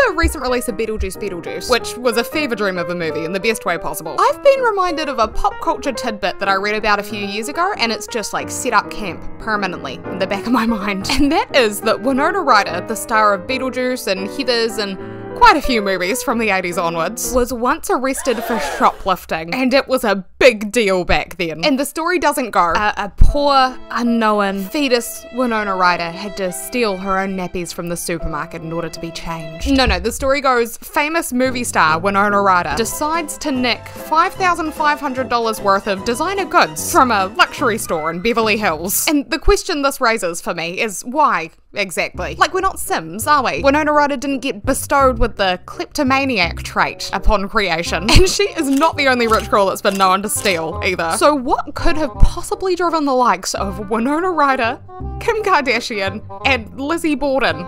the recent release of Beetlejuice, which was a fever dream of a movie in the best way possible, I've been reminded of a pop culture tidbit that I read about a few years ago, and it's just like set up camp permanently in the back of my mind. And that is that Winona Ryder, the star of Beetlejuice and Heathers and quite a few movies from the 80s onwards, was once arrested for shoplifting, and it was a big deal back then. And the story doesn't go, a poor, unknown fetus Winona Ryder had to steal her own nappies from the supermarket in order to be changed. No, the story goes, famous movie star Winona Ryder decides to nick $5,500 worth of designer goods from a luxury store in Beverly Hills. And the question this raises for me is why? Exactly. Like, we're not Sims, are we? Winona Ryder didn't get bestowed with the kleptomaniac trait upon creation. And she is not the only rich girl that's been known to steal, either. So what could have possibly driven the likes of Winona Ryder, Kim Kardashian, and Lizzie Borden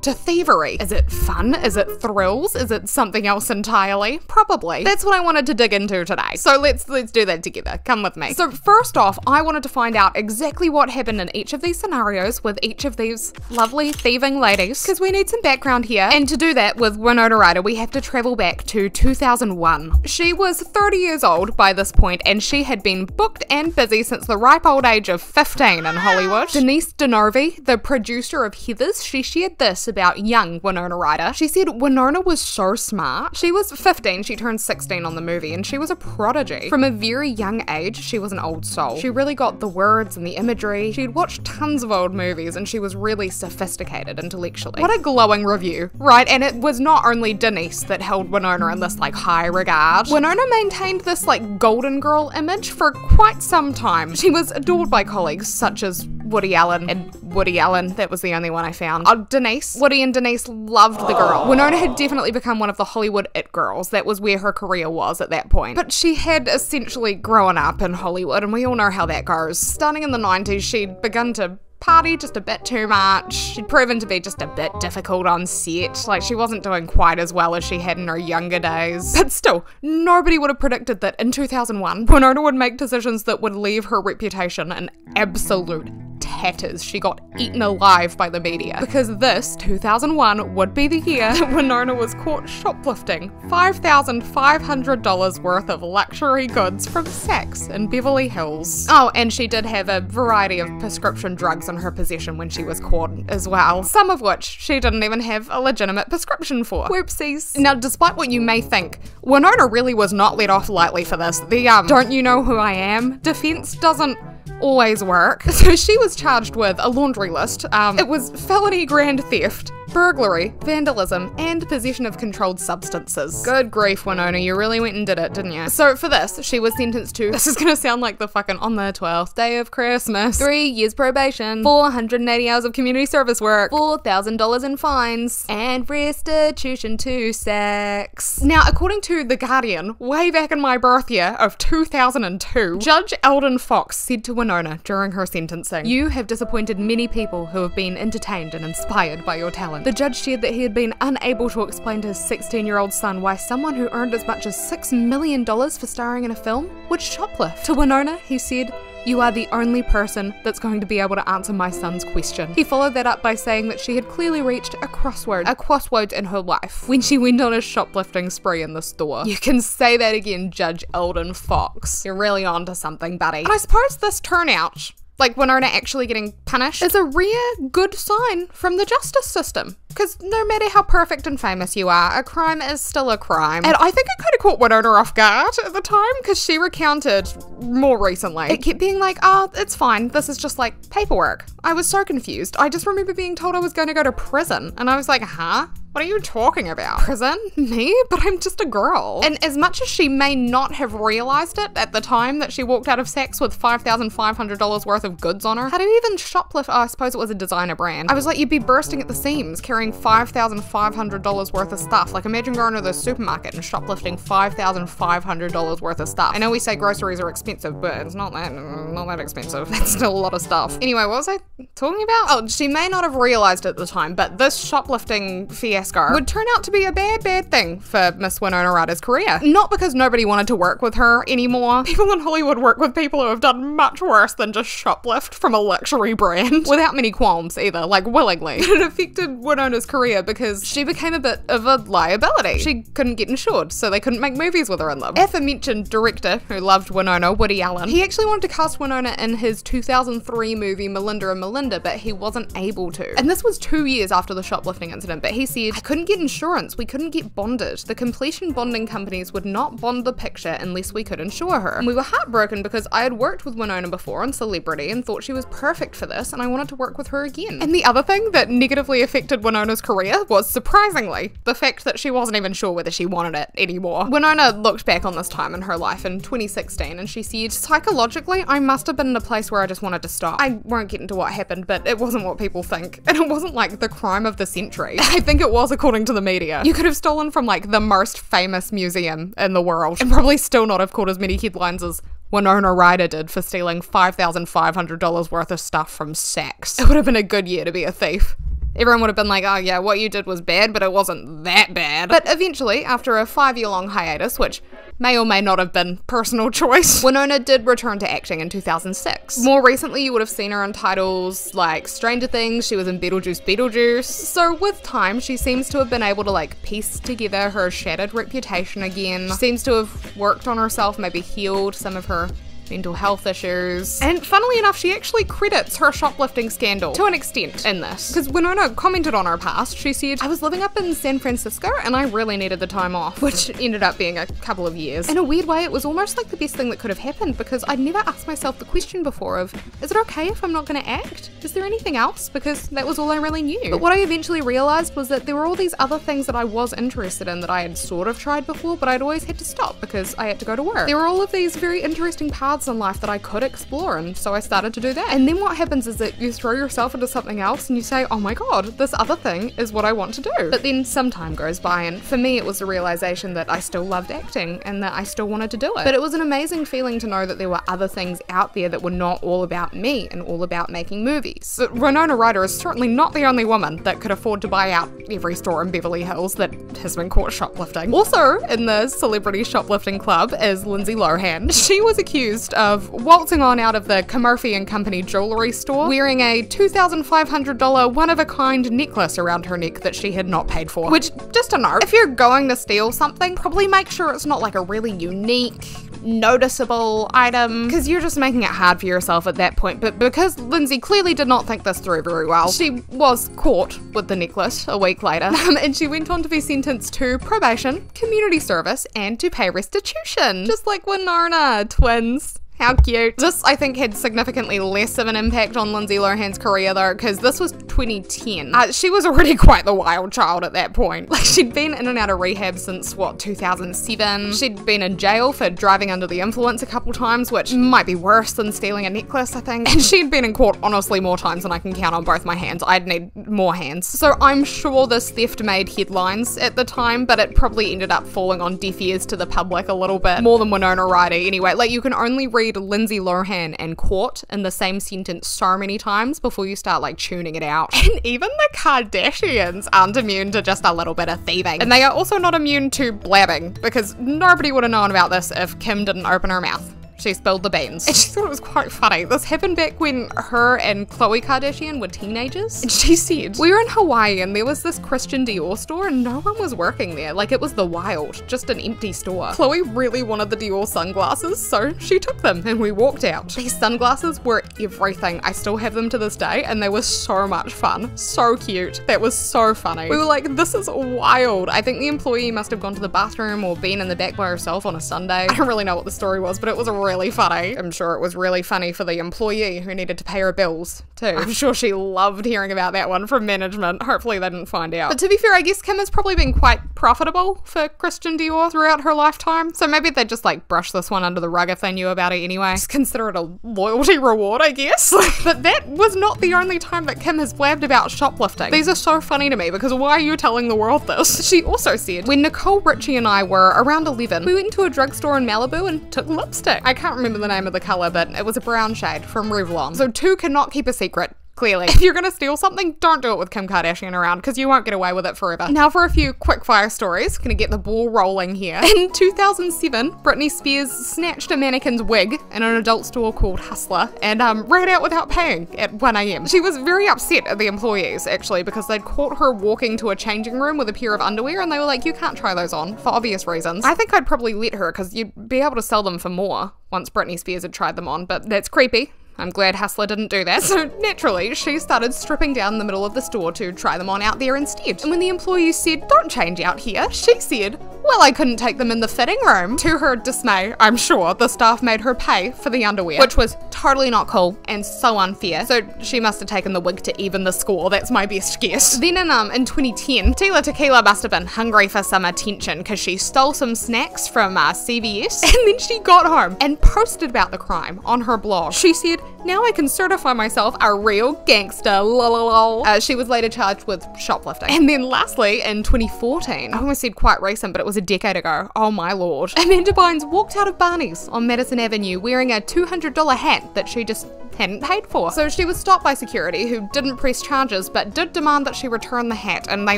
to thievery? Is it fun? Is it thrills? Is it something else entirely? Probably. That's what I wanted to dig into today. So let's do that together. Come with me. So first off, I wanted to find out exactly what happened in each of these scenarios with each of these lovely thieving ladies, because we need some background here. And to do that with Winona Ryder, we have to travel back to 2001. She was 30 years old by this point, and she had been booked and busy since the ripe old age of 15 in Hollywood. Denise Denovi, the producer of Heathers, she shared this about young Winona Ryder. She said Winona was so smart. She was 15, she turned 16 on the movie, and she was a prodigy. From a very young age, she was an old soul. She really got the words and the imagery. She'd watched tons of old movies, and she was really sophisticated intellectually. What a glowing review, right? And it was not only Denise that held Winona in this like high regard. Winona maintained this like golden girl image for quite some time. She was adored by colleagues such as Woody Allen, that was the only one I found. Woody and Denise loved the girl. Winona had definitely become one of the Hollywood it girls. That was where her career was at that point. But she had essentially grown up in Hollywood, and we all know how that goes. Starting in the 90s, she'd begun to party just a bit too much. She'd proven to be just a bit difficult on set. Like, she wasn't doing quite as well as she had in her younger days. But still, nobody would have predicted that in 2001, Winona would make decisions that would leave her reputation in absolute tatters. She got eaten alive by the media, because this, 2001, would be the year that Winona was caught shoplifting $5,500 worth of luxury goods from Saks in Beverly Hills. Oh, and she did have a variety of prescription drugs in her possession when she was caught as well, some of which she didn't even have a legitimate prescription for. Whoopsies. Now, despite what you may think, Winona really was not let off lightly for this. The don't you know who I am defense doesn't always work. So she was charged with a laundry list. It was felony grand theft, burglary, vandalism, and possession of controlled substances. Good grief, Winona, you really went and did it, didn't you? So for this, she was sentenced to, this is gonna sound like the fucking on the 12th day of Christmas, 3 years probation, 480 hours of community service work, $4,000 in fines, and restitution to Saks. Now, according to The Guardian, way back in my birth year of 2002, Judge Eldon Fox said to Winona during her sentencing, "You have disappointed many people who have been entertained and inspired by your talent." The judge shared that he had been unable to explain to his 16-year-old son why someone who earned as much as $6 million for starring in a film would shoplift. To Winona, he said, "You are the only person that's going to be able to answer my son's question." He followed that up by saying that she had clearly reached a crossroads in her life when she went on a shoplifting spree in the store. You can say that again, Judge Eldon Fox. You're really onto something, buddy. And I suppose this turnout, like Winona actually getting punished, is a rare good sign from the justice system. Because no matter how perfect and famous you are, a crime is still a crime. And I think it kind of caught Winona off guard at the time, because she recounted more recently. It kept being like, oh, it's fine. This is just like paperwork. I was so confused. I just remember being told I was going to go to prison. And I was like, huh? What are you talking about? Prison? Me? But I'm just a girl. And as much as she may not have realized it at the time that she walked out of Saks with $5,500 worth of goods on her, how do you even shoplift? Oh, I suppose it was a designer brand. I was like, you'd be bursting at the seams carrying $5,500 worth of stuff. Like, imagine going to the supermarket and shoplifting $5,500 worth of stuff. I know we say groceries are expensive, but it's not that expensive. That's still a lot of stuff. Anyway, what was I talking about? Oh, she may not have realized at the time, but this shoplifting fiasco would turn out to be a bad thing for Miss Winona Ryder's career. Not because nobody wanted to work with her anymore. People in Hollywood work with people who have done much worse than just shoplift from a luxury brand without many qualms either, like willingly. It affected Winona's Winona's career because she became a bit of a liability. She couldn't get insured, so they couldn't make movies with her in them. Aforementioned director who loved Winona, Woody Allen, he actually wanted to cast Winona in his 2003 movie Melinda and Melinda, but he wasn't able to. And this was 2 years after the shoplifting incident, but he said, "I couldn't get insurance, we couldn't get bonded. The completion bonding companies would not bond the picture unless we could insure her." And we were heartbroken because I had worked with Winona before on Celebrity and thought she was perfect for this, and I wanted to work with her again. And the other thing that negatively affected Winona's career was, surprisingly, the fact that she wasn't even sure whether she wanted it anymore. Winona looked back on this time in her life in 2016 and she said, "Psychologically, I must have been in a place where I just wanted to stop. I won't get into what happened, but it wasn't what people think. And it wasn't like the crime of the century." I think it was, according to the media. You could have stolen from like the most famous museum in the world and probably still not have caught as many headlines as Winona Ryder did for stealing $5,500 worth of stuff from Saks. It would have been a good year to be a thief. Everyone would have been like, "Oh yeah, what you did was bad, but it wasn't that bad." But eventually, after a 5-year-long hiatus, which may or may not have been personal choice, Winona did return to acting in 2006. More recently, you would have seen her in titles like Stranger Things, she was in Beetlejuice. So with time, she seems to have been able to like piece together her shattered reputation again. She seems to have worked on herself, maybe healed some of her mental health issues. And funnily enough, she actually credits her shoplifting scandal to an extent in this. Because Winona commented on her past, she said, "I was living up in San Francisco and I really needed the time off," which ended up being a couple of years. In a weird way, it was almost like the best thing that could have happened because I'd never asked myself the question before of, is it okay if I'm not going to act? Is there anything else? Because that was all I really knew. But what I eventually realized was that there were all these other things that I was interested in that I had sort of tried before, but I'd always had to stop because I had to go to work. There were all of these very interesting paths in life that I could explore, and so I started to do that. And then what happens is that you throw yourself into something else and you say, "Oh my god, this other thing is what I want to do." But then some time goes by, and for me it was the realization that I still loved acting and that I still wanted to do it. But it was an amazing feeling to know that there were other things out there that were not all about me and all about making movies. But Winona Ryder is certainly not the only woman that could afford to buy out every store in Beverly Hills that has been caught shoplifting. Also in the celebrity shoplifting club is Lindsay Lohan. She was accused of waltzing on out of the Murphy & Company jewelry store wearing a $2,500 one-of-a-kind necklace around her neck that she had not paid for. Which, just a note, if you're going to steal something, probably make sure it's not like a really unique, noticeable item, because you're just making it hard for yourself at that point. But because Lindsay clearly did not think this through very well, she was caught with the necklace a week later, and she went on to be sentenced to probation, community service, and to pay restitution. Just like Winona, twins. How cute. This, I think, had significantly less of an impact on Lindsay Lohan's career though, because this was 2010. She was already quite the wild child at that point. Like, she'd been in and out of rehab since, what, 2007? She'd been in jail for driving under the influence a couple times, which might be worse than stealing a necklace, I think. And she'd been in court, honestly, more times than I can count on both my hands. I'd need more hands. So I'm sure this theft made headlines at the time, but it probably ended up falling on deaf ears to the public a little bit. More than Winona Ryder anyway. Like, you can only read Lindsay Lohan and court in the same sentence so many times before you start like tuning it out. And even the Kardashians aren't immune to just a little bit of thieving. And they are also not immune to blabbing, because nobody would have known about this if Kim didn't open her mouth. She spilled the beans. And she thought it was quite funny. This happened back when her and Khloe Kardashian were teenagers. And she said, "We were in Hawaii and there was this Christian Dior store and no one was working there. Like, it was the wild, just an empty store. Khloe really wanted the Dior sunglasses, so she took them and we walked out. These sunglasses were everything. I still have them to this day and they were so much fun. So cute. That was so funny. We were like, this is wild. I think the employee must have gone to the bathroom or been in the back by herself on a Sunday. I don't really know what the story was, but it was really funny. I'm sure it was really funny for the employee who needed to pay her bills too. I'm sure she loved hearing about that one from management. Hopefully they didn't find out. But to be fair, I guess Kim has probably been quite profitable for Christian Dior throughout her lifetime. So maybe they'd just like brush this one under the rug if they knew about it anyway. Just consider it a loyalty reward, I guess. But that was not the only time that Kim has blabbed about shoplifting. These are so funny to me because why are you telling the world this? She also said, when Nicole Richie and I were around 11, we went to a drugstore in Malibu and took lipstick. I can't remember the name of the colour, but it was a brown shade from Revlon. So two cannot keep a secret Clearly. If you're gonna steal something, don't do it with Kim Kardashian around, because you won't get away with it forever. Now for a few quick-fire stories. Gonna get the ball rolling here. In 2007, Britney Spears snatched a mannequin's wig in an adult store called Hustler and ran out without paying at 1 AM. She was very upset at the employees, actually, because they'd caught her walking to a changing room with a pair of underwear, and they were like, you can't try those on, for obvious reasons. I think I'd probably let her, because you'd be able to sell them for more once Britney Spears had tried them on, but that's creepy. I'm glad Hustler didn't do that. So naturally, she started stripping down the middle of the store to try them on out there instead. And when the employees said, don't change out here, she said, well, I couldn't take them in the fitting room. To her dismay, I'm sure, the staff made her pay for the underwear, which was totally not cool and so unfair. So she must have taken the wig to even the score. That's my best guess. Then in 2010, Tila Tequila must have been hungry for some attention because she stole some snacks from CVS, and then she got home and posted about the crime on her blog. She said, now I can certify myself a real gangsta, lol. She was later charged with shoplifting. And then lastly, in 2014, I almost said quite recent, but it was a decade ago, oh my lord, Amanda Bynes walked out of Bynes on Madison Avenue wearing a $200 hat that she just hadn't paid for. So she was stopped by security, who didn't press charges but did demand that she return the hat, and they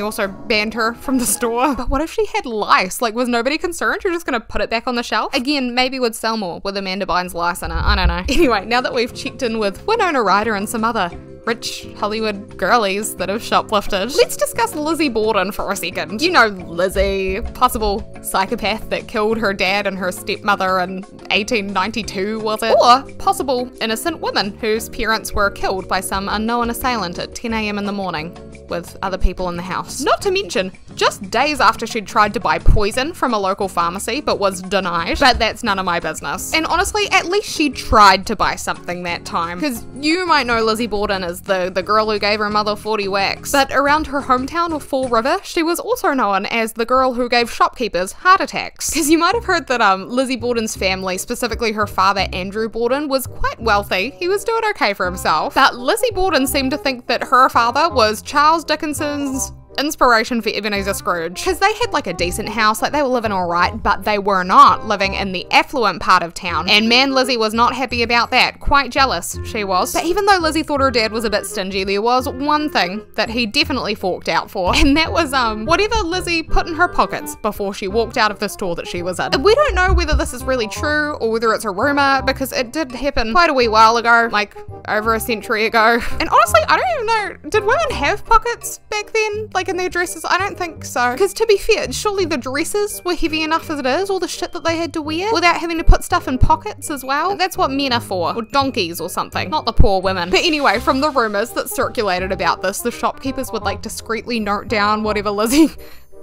also banned her from the store. But what if she had lice? Like, was nobody concerned? You're just gonna put it back on the shelf? Again, maybe would sell more with Amanda Bynes' lice in it, I don't know. Anyway, now that we've checked in with Winona Ryder and some other rich Hollywood girlies that have shoplifted, let's discuss Lizzie Borden for a second. You know Lizzie, possible psychopath that killed her dad and her stepmother in 1892, was it? Or possible innocent woman whose parents were killed by some unknown assailant at 10 AM in the morning with other people in the house. Not to mention, just days after she'd tried to buy poison from a local pharmacy but was denied. But that's none of my business. And honestly, at least she tried to buy something that time. Because you might know Lizzie Borden as the girl who gave her mother 40 whacks. But around her hometown of Fall River, she was also known as the girl who gave shopkeepers heart attacks. Because you might have heard that Lizzie Borden's family, specifically her father Andrew Borden, was quite wealthy. He was doing okay for himself. But Lizzie Borden seemed to think that her father was Charles Dickens's inspiration for Ebenezer Scrooge, because they had like a decent house, like they were living alright, but they were not living in the affluent part of town, and man, Lizzie was not happy about that. Quite jealous, she was. But even though Lizzie thought her dad was a bit stingy, there was one thing that he definitely forked out for, and that was whatever Lizzie put in her pockets before she walked out of the store that she was in. We don't know whether this is really true or whether it's a rumor, because it did happen quite a wee while ago, like over a century ago. And honestly, I don't even know, did women have pockets back then? Like in their dresses? I don't think so. Because to be fair, surely the dresses were heavy enough as it is, all the shit that they had to wear, without having to put stuff in pockets as well. That's what men are for, or donkeys or something, not the poor women. But anyway, from the rumors that circulated about this, the shopkeepers would like discreetly note down whatever Lizzie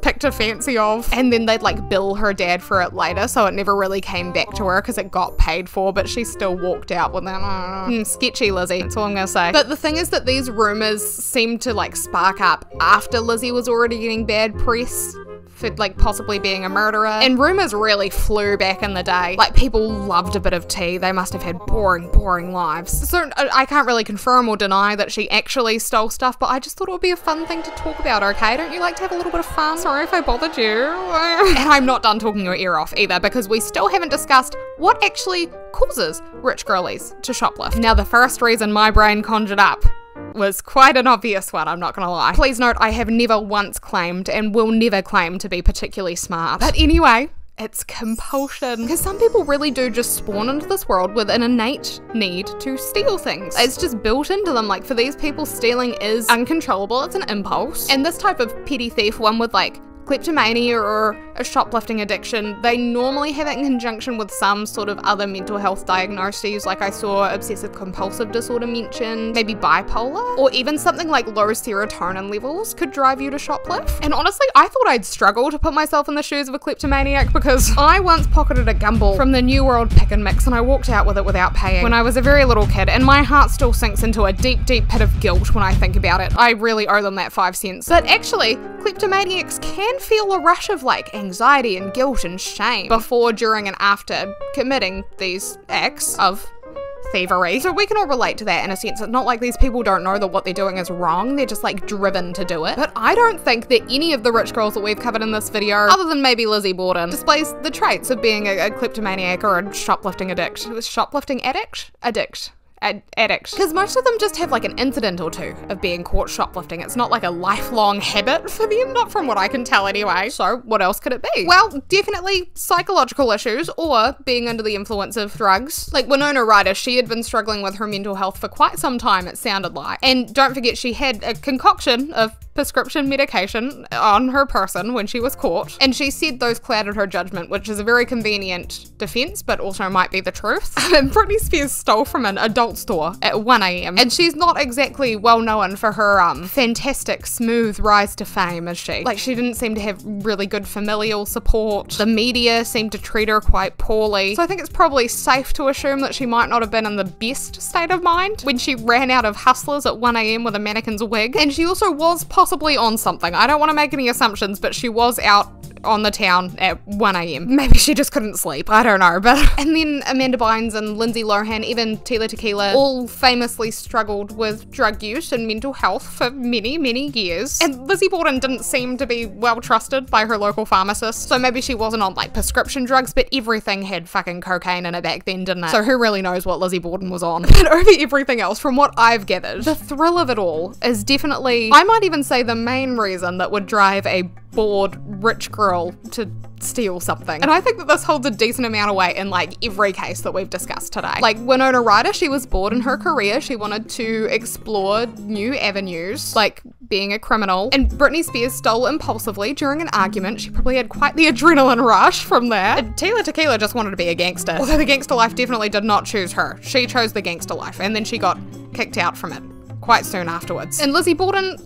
picked a fancy of, and then they'd like bill her dad for it later, so it never really came back to her because it got paid for, but she still walked out with that. Sketchy Lizzie, that's all I'm gonna say. But the thing is that these rumors seemed to like spark up after Lizzie was already getting bad press for like possibly being a murderer, and rumors really flew back in the day. Like, people loved a bit of tea. They must have had boring lives. So I can't really confirm or deny that she actually stole stuff, but I just thought it would be a fun thing to talk about, okay? Don't you like to have a little bit of fun? Sorry if I bothered you. And I'm not done talking your ear off either, because we still haven't discussed what actually causes rich girlies to shoplift. Now, the first reason my brain conjured up was quite an obvious one, I'm not gonna lie. Please note, I have never once claimed and will never claim to be particularly smart. But anyway, it's compulsion. Because some people really do just spawn into this world with an innate need to steal things. It's just built into them. Like, for these people, stealing is uncontrollable, it's an impulse. And this type of petty thief, one with like kleptomania or a shoplifting addiction, they normally have it in conjunction with some sort of other mental health diagnoses. Like, I saw obsessive compulsive disorder mentioned, maybe bipolar, or even something like low serotonin levels could drive you to shoplift. And honestly, I thought I'd struggle to put myself in the shoes of a kleptomaniac, because I once pocketed a gumball from the New World Pick and Mix, and I walked out with it without paying when I was a very little kid, and my heart still sinks into a deep pit of guilt when I think about it. I really owe them that 5 cents. But actually, kleptomaniacs can feel a rush of like anxiety and guilt and shame before, during, and after committing these acts of thievery. So we can all relate to that in a sense. It's not like these people don't know that what they're doing is wrong, they're just like driven to do it. But I don't think that any of the rich girls that we've covered in this video, other than maybe Lizzie Borden, displays the traits of being a kleptomaniac or a shoplifting addict. It was shoplifting addict? Addict. addict. Because most of them just have like an incident or two of being caught shoplifting. It's not like a lifelong habit for them, not from what I can tell anyway. So what else could it be? Well, definitely psychological issues or being under the influence of drugs. Like Winona Ryder, she had been struggling with her mental health for quite some time, it sounded like. And don't forget, she had a concoction of prescription medication on her person when she was caught, and she said those clouded her judgment, which is a very convenient defense, but also might be the truth. Britney Spears stole from an adult store at 1 a.m. and she's not exactly well known for her fantastic smooth rise to fame, is she? Like, she didn't seem to have really good familial support. The media seemed to treat her quite poorly, so I think it's probably safe to assume that she might not have been in the best state of mind when she ran out of hustlers at 1 a.m. with a mannequin's wig. And she also was possibly on something. I don't want to make any assumptions, but she was out on the town at 1 a.m. Maybe she just couldn't sleep, I don't know. But and then Amanda Bynes and Lindsay Lohan, even Tila Tequila, all famously struggled with drug use and mental health for many, many years. And Lizzie Borden didn't seem to be well trusted by her local pharmacist, so maybe she wasn't on like prescription drugs, but everything had fucking cocaine in it back then, didn't it? So who really knows what Lizzie Borden was on? But over everything else, from what I've gathered, the thrill of it all is definitely, I might even say, the main reason that would drive a bored rich girl to steal something. And I think that this holds a decent amount of weight in like every case that we've discussed today. Like Winona Ryder, she was bored in her career. She wanted to explore new avenues, like being a criminal. And Britney Spears stole impulsively during an argument. She probably had quite the adrenaline rush from that. And Tila Tequila just wanted to be a gangster. Although the gangster life definitely did not choose her. She chose the gangster life, and then she got kicked out from it quite soon afterwards. And Lizzie Borden,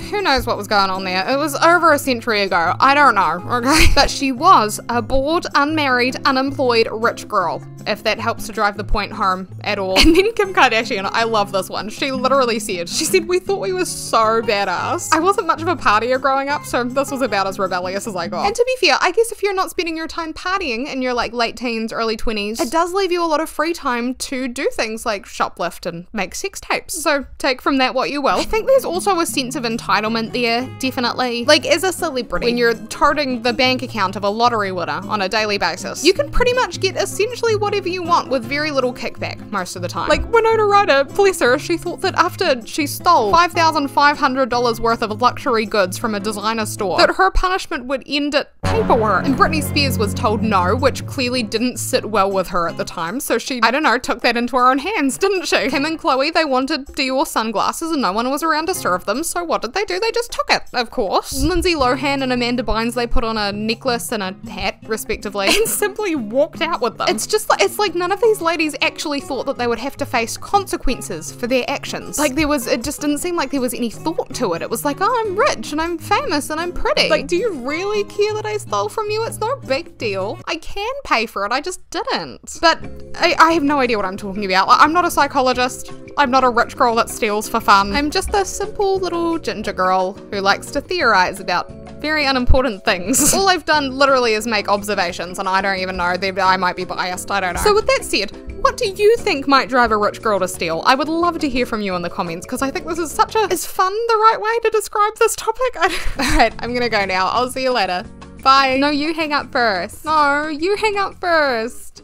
who knows what was going on there? It was over a century ago. I don't know, okay? But she was a bored, unmarried, unemployed, rich girl, if that helps to drive the point home at all. And then Kim Kardashian, I love this one. She literally said, she said, "We thought we were so badass. I wasn't much of a partier growing up, so this was about as rebellious as I got." And to be fair, I guess if you're not spending your time partying in your like late teens, early 20s, it does leave you a lot of free time to do things like shoplift and make sex tapes. So take from that what you will. I think there's also a sense of entitlement there, definitely. Like, as a celebrity, when you're toting the bank account of a lottery winner on a daily basis, you can pretty much get essentially whatever you want with very little kickback most of the time. Like Winona Ryder, bless her, she thought that after she stole $5,500 worth of luxury goods from a designer store, that her punishment would end at paperwork. And Britney Spears was told no, which clearly didn't sit well with her at the time, so she, I don't know, took that into her own hands, didn't she? Kim and Chloe, they wanted Dior sunglasses and no one was around to serve them, so what did they do? They just took it, of course. Lindsay Lohan and Amanda Bynes, they put on a necklace and a hat, respectively, and simply walked out with them. It's just like, it's like none of these ladies actually thought that they would have to face consequences for their actions. Like it just didn't seem like there was any thought to it. It was like, oh, I'm rich and I'm famous and I'm pretty. Like, do you really care that I stole from you? It's no big deal. I can pay for it, I just didn't. But I have no idea what I'm talking about. I'm not a psychologist. I'm not a rich girl that steals for fun. I'm just a simple little ginger girl who likes to theorize about very unimportant things. All I've done literally is make observations, and I don't even know, I might be biased, I don't know. So with that said, what do you think might drive a rich girl to steal? I would love to hear from you in the comments, because I think this is is fun the right way to describe this topic? Alright, I'm gonna go now. I'll see you later. Bye. No, you hang up first. No, you hang up first.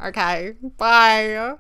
Okay, bye.